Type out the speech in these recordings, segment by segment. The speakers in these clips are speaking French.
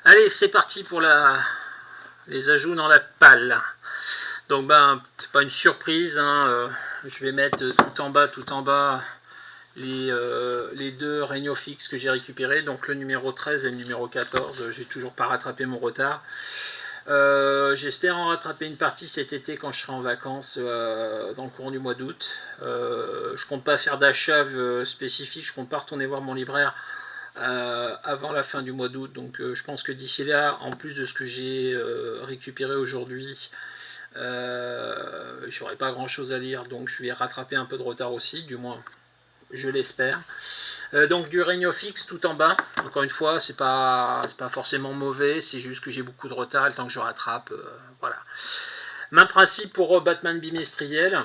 Allez, c'est parti pour les ajouts dans la palle. Donc c'est pas une surprise, hein, je vais mettre tout en bas les deux réunions fixes que j'ai récupérés, donc le numéro 13 et le numéro 14. J'ai toujours pas rattrapé mon retard. J'espère en rattraper une partie cet été quand je serai en vacances dans le courant du mois d'août. Je compte pas faire d'achat spécifique, je compte pas retourner voir mon libraire avant la fin du mois d'août. Donc je pense que d'ici là, en plus de ce que j'ai récupéré aujourd'hui, j'aurai pas grand chose à lire. Donc je vais rattraper un peu de retard aussi, du moins je l'espère. Donc du Regno Fix tout en bas. Encore une fois, c'est pas forcément mauvais, c'est juste que j'ai beaucoup de retard et le temps que je rattrape. Voilà. Même principe pour Batman bimestriel.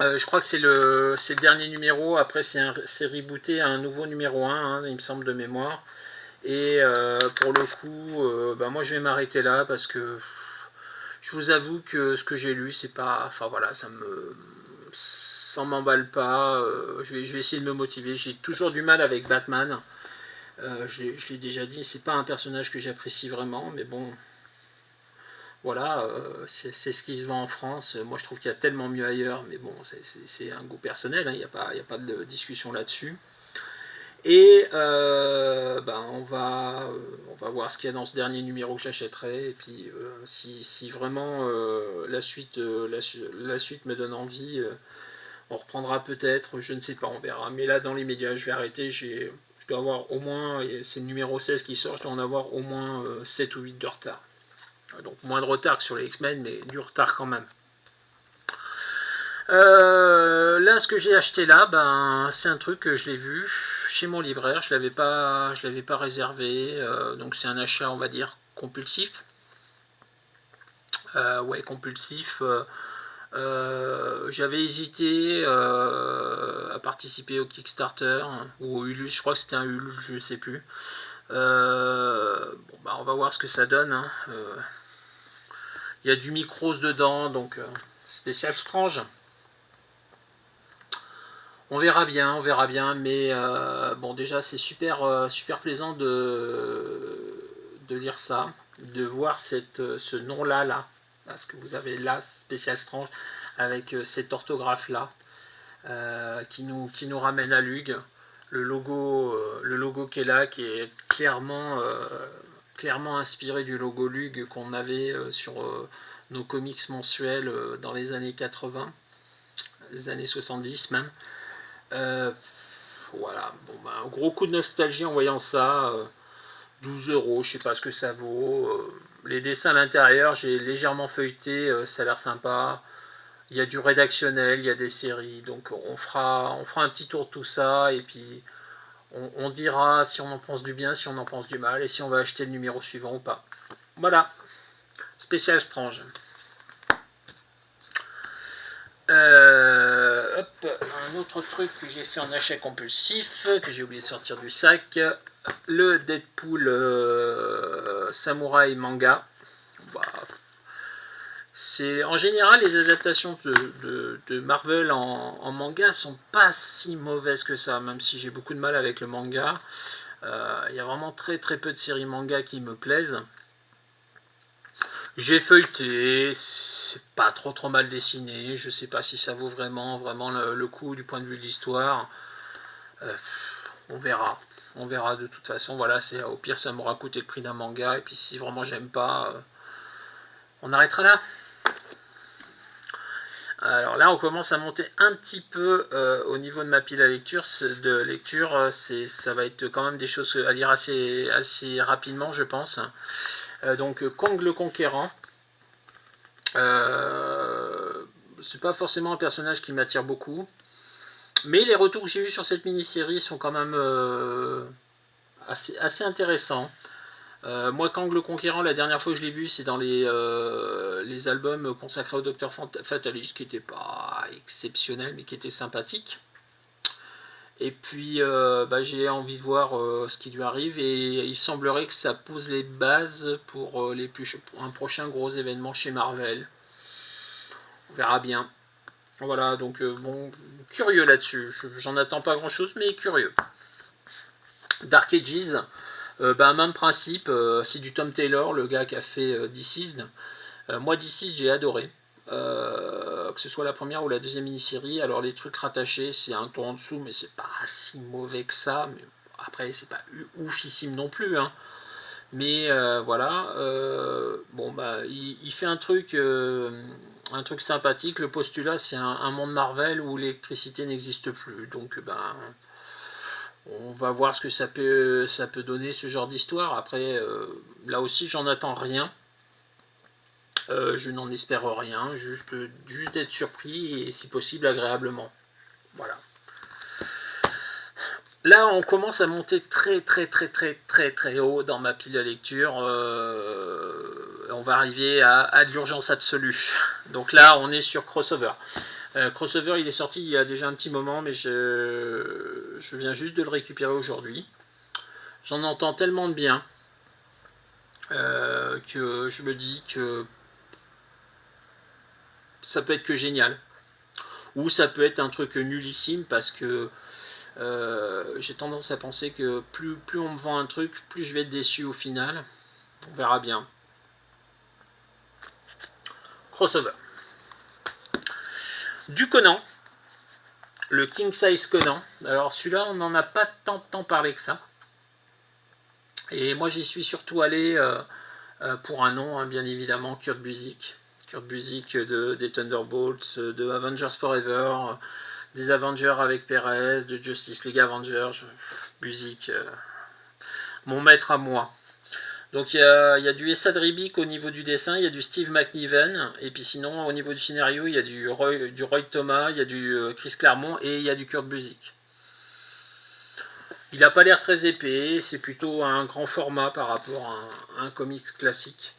Je crois que c'est le dernier numéro. Après, c'est rebooté à un nouveau numéro 1, hein, il me semble, de mémoire. Et pour le coup, moi je vais m'arrêter là parce que je vous avoue que ce que j'ai lu, c'est pas. Enfin voilà, ça m'emballe pas. Je vais essayer de me motiver. J'ai toujours du mal avec Batman. Je l'ai déjà dit, c'est pas un personnage que j'apprécie vraiment, mais bon, voilà, c'est ce qui se vend en France. Moi, je trouve qu'il y a tellement mieux ailleurs, mais bon, c'est un goût personnel, hein, il n'y a pas de discussion là-dessus. Et on va voir ce qu'il y a dans ce dernier numéro que j'achèterai. Et puis, si vraiment la suite me donne envie, on reprendra peut-être, je ne sais pas, on verra. Mais là, dans les médias, je vais arrêter. Je dois avoir au moins, c'est le numéro 16 qui sort, je dois en avoir au moins 7 ou 8 de retard. Donc moins de retard que sur les X-Men, mais du retard quand même. Là, ce que j'ai acheté là, c'est un truc que je l'ai vu chez mon libraire. Je l'avais pas réservé. Donc c'est un achat, on va dire, compulsif. Ouais, compulsif. J'avais hésité à participer au Kickstarter ou au Ulule. Je crois que c'était un Ulule, je ne sais plus. On va voir ce que ça donne. Hein. Il y a du micros dedans, donc spécial strange. On verra bien, mais bon, déjà c'est super plaisant de lire ça, de voir ce nom-là, là, parce que vous avez là, spécial strange, avec cette orthographe-là, qui nous ramène à Lug, le logo qui est là, qui est clairement inspiré du logo Lug qu'on avait sur nos comics mensuels dans les années 80, les années 70 même. Voilà, un gros coup de nostalgie en voyant ça. 12 euros, je sais pas ce que ça vaut. Les dessins à l'intérieur, j'ai légèrement feuilleté, ça a l'air sympa. Il y a du rédactionnel, il y a des séries, donc on fera un petit tour de tout ça et puis on dira si on en pense du bien, si on en pense du mal et si on va acheter le numéro suivant ou pas. Voilà, spécial strange. Un autre truc que j'ai fait en achat compulsif, que j'ai oublié de sortir du sac, le Deadpool Samouraï manga. Bah, en général, les adaptations de Marvel en manga sont pas si mauvaises que ça, même si j'ai beaucoup de mal avec le manga. Il y a vraiment très peu de séries manga qui me plaisent. J'ai feuilleté, c'est pas trop mal dessiné, je sais pas si ça vaut vraiment le coup du point de vue de l'histoire. On verra. On verra de toute façon, voilà, au pire ça m'aura coûté le prix d'un manga, et puis si vraiment j'aime pas, on arrêtera là. Alors là, on commence à monter un petit peu au niveau de ma pile à lecture. Ça va être quand même des choses à lire assez rapidement, je pense. Donc Kong le Conquérant. C'est pas forcément un personnage qui m'attire beaucoup. Mais les retours que j'ai eus sur cette mini-série sont quand même assez intéressants. Moi, Kang le Conquérant, la dernière fois que je l'ai vu, c'est dans les albums consacrés au Docteur Fatalist, qui n'étaient pas exceptionnels, mais qui étaient sympathiques. Et puis, j'ai envie de voir ce qui lui arrive, et il semblerait que ça pose les bases pour un prochain gros événement chez Marvel. On verra bien. Voilà, donc curieux là-dessus. J'en attends pas grand-chose, mais curieux. Dark Ages, Même principe, c'est du Tom Taylor, le gars qui a fait Deceased. Moi, Deceased, j'ai adoré. Que ce soit la première ou la deuxième mini-série. Alors, les trucs rattachés, c'est un ton en dessous, mais c'est pas si mauvais que ça. Mais après, c'est pas oufissime non plus. Hein. Mais voilà. Il fait un truc sympathique. Le postulat, c'est un monde Marvel où l'électricité n'existe plus. Donc, on va voir ce que ça peut donner ce genre d'histoire. Après, là aussi, j'en attends rien. Je n'en espère rien, juste d'être surpris et si possible agréablement. Voilà. Là, on commence à monter très haut dans ma pile de lecture. On va arriver à de l'urgence absolue. Donc là, on est sur Crossover. Crossover, il est sorti il y a déjà un petit moment, mais je viens juste de le récupérer aujourd'hui. J'en entends tellement de bien que je me dis que ça peut être que génial. Ou ça peut être un truc nullissime parce que j'ai tendance à penser que plus on me vend un truc, plus je vais être déçu au final. On verra bien. Crossover. Du Conan. Le King Size Conan. Alors celui-là, on n'en a pas tant parlé que ça. Et moi, j'y suis surtout allé pour un nom, hein, bien évidemment, Kurt Busiek. Kurt Busiek des Thunderbolts, de Avengers Forever, des Avengers avec Perez, de Justice League Avengers, Busiek, mon maître à moi. Donc il y a du Essad Ribic au niveau du dessin, il y a du Steve McNiven, et puis sinon au niveau du scénario, il y a du Roy Thomas, il y a du Chris Claremont et il y a du Kurt Busiek. Il n'a pas l'air très épais, c'est plutôt un grand format par rapport à un comics classique.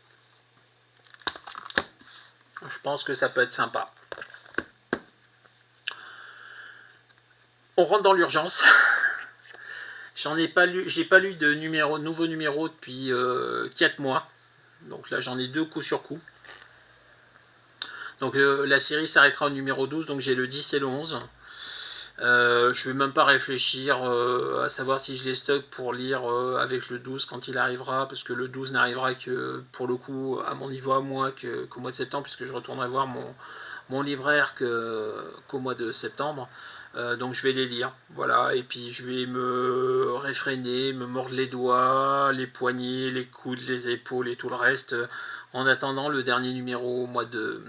Je pense que ça peut être sympa. On rentre dans l'urgence. J'ai pas lu de nouveau numéro depuis 4 mois. Donc là j'en ai 2 coup sur coup. Donc la série s'arrêtera au numéro 12, donc j'ai le 10 et le 11. Je vais même pas réfléchir à savoir si je les stocke pour lire avec le 12 quand il arrivera, parce que le 12 n'arrivera que pour le coup à mon niveau à moi qu'au mois de septembre, puisque je retournerai voir mon libraire qu'au mois de septembre. Donc je vais les lire, voilà, et puis je vais me réfréner, me mordre les doigts, les poignets, les coudes, les épaules et tout le reste, en attendant le dernier numéro au mois de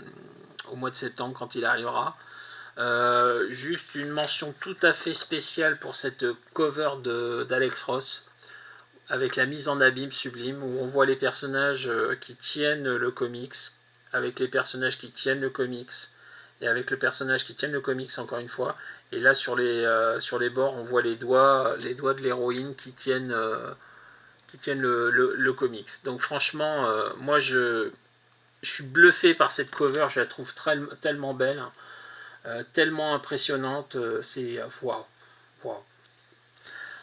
septembre quand il arrivera. Juste une mention tout à fait spéciale pour cette cover d'Alex Ross, avec la mise en abîme sublime, où on voit les personnages qui tiennent le comics, avec les personnages qui tiennent le comics, et avec le personnage qui tienne le comics encore une fois. Et là sur les bords, on voit les doigts de l'héroïne qui tiennent le comics. Donc franchement, moi je suis bluffé par cette cover, je la trouve tellement belle, tellement impressionnante, c'est waouh. Wow.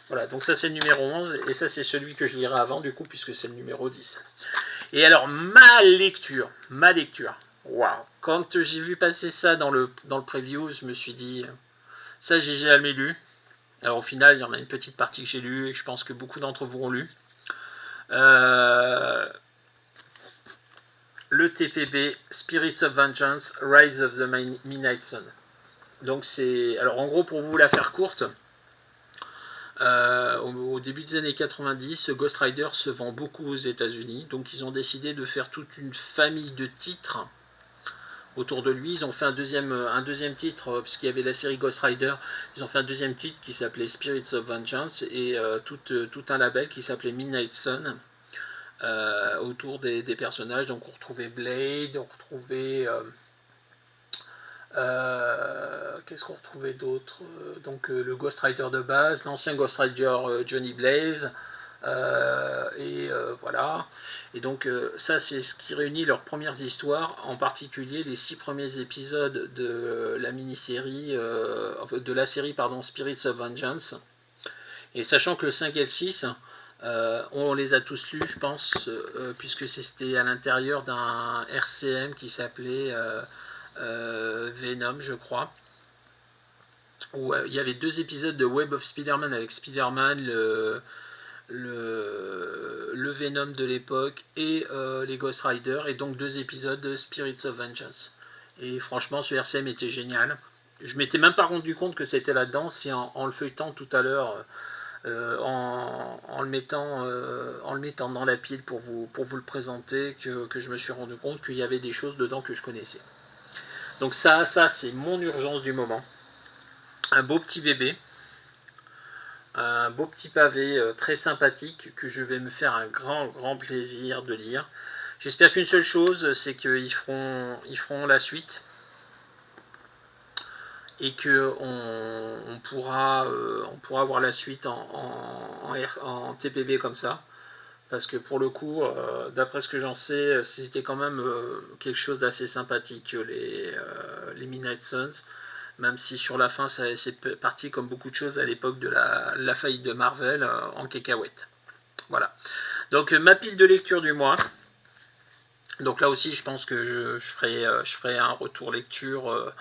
Voilà, donc ça c'est le numéro 11, et ça c'est celui que je lirai avant du coup, puisque c'est le numéro 10. Et alors, ma lecture, waouh. Quand j'ai vu passer ça dans le preview, je me suis dit, ça j'ai jamais lu. Alors au final, il y en a une petite partie que j'ai lu, et je pense que beaucoup d'entre vous ont lu. Le TPB, Spirits of Vengeance, Rise of the Midnight Sun. Donc c'est... Alors en gros, pour vous la faire courte, au début des années 90, Ghost Rider se vend beaucoup aux États-Unis, donc ils ont décidé de faire toute une famille de titres autour de lui. Ils ont fait un deuxième titre, puisqu'il y avait la série Ghost Rider, ils ont fait un deuxième titre qui s'appelait Spirits of Vengeance, et tout un label qui s'appelait Midnight Sun, autour des personnages. Donc on retrouvait Blade, on retrouvait... qu'est-ce qu'on retrouvait d'autre, donc le Ghost Rider de base, l'ancien Ghost Rider Johnny Blaze, voilà. Et donc ça c'est ce qui réunit leurs premières histoires, en particulier les 6 premiers épisodes de la mini-série, de la série Spirits of Vengeance. Et sachant que le 5 et le 6, on les a tous lus, je pense, puisque c'était à l'intérieur d'un RCM qui s'appelait Venom, je crois, où il y avait 2 épisodes de Web of Spider-Man avec Spider-Man, le Venom de l'époque et les Ghost Rider, et donc 2 épisodes de Spirits of Vengeance. Et franchement, ce RCM était génial. Je m'étais même pas rendu compte que c'était là-dedans, c'est en le feuilletant tout à l'heure, en le mettant dans la pile pour vous le présenter, que je me suis rendu compte qu'il y avait des choses dedans que je connaissais. Donc ça c'est mon urgence du moment. Un beau petit bébé, un beau petit pavé très sympathique que je vais me faire un grand plaisir de lire. J'espère qu'une seule chose, c'est qu'ils feront la suite et que on pourra voir la suite en TPB comme ça. Parce que pour le coup, d'après ce que j'en sais, c'était quand même quelque chose d'assez sympathique, les Midnight Suns. Même si sur la fin, c'est parti comme beaucoup de choses à l'époque de la faillite de Marvel en cacahuète. Voilà. Donc ma pile de lecture du mois. Donc là aussi, je pense que je ferai un retour lecture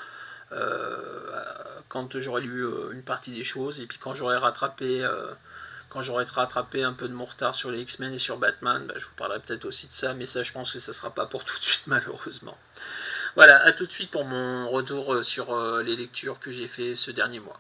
quand j'aurai lu une partie des choses, et puis quand j'aurai rattrapé un peu de mon retard sur les X-Men et sur Batman, je vous parlerai peut-être aussi de ça, mais ça je pense que ça sera pas pour tout de suite malheureusement. Voilà, à tout de suite pour mon retour sur les lectures que j'ai fait ce dernier mois.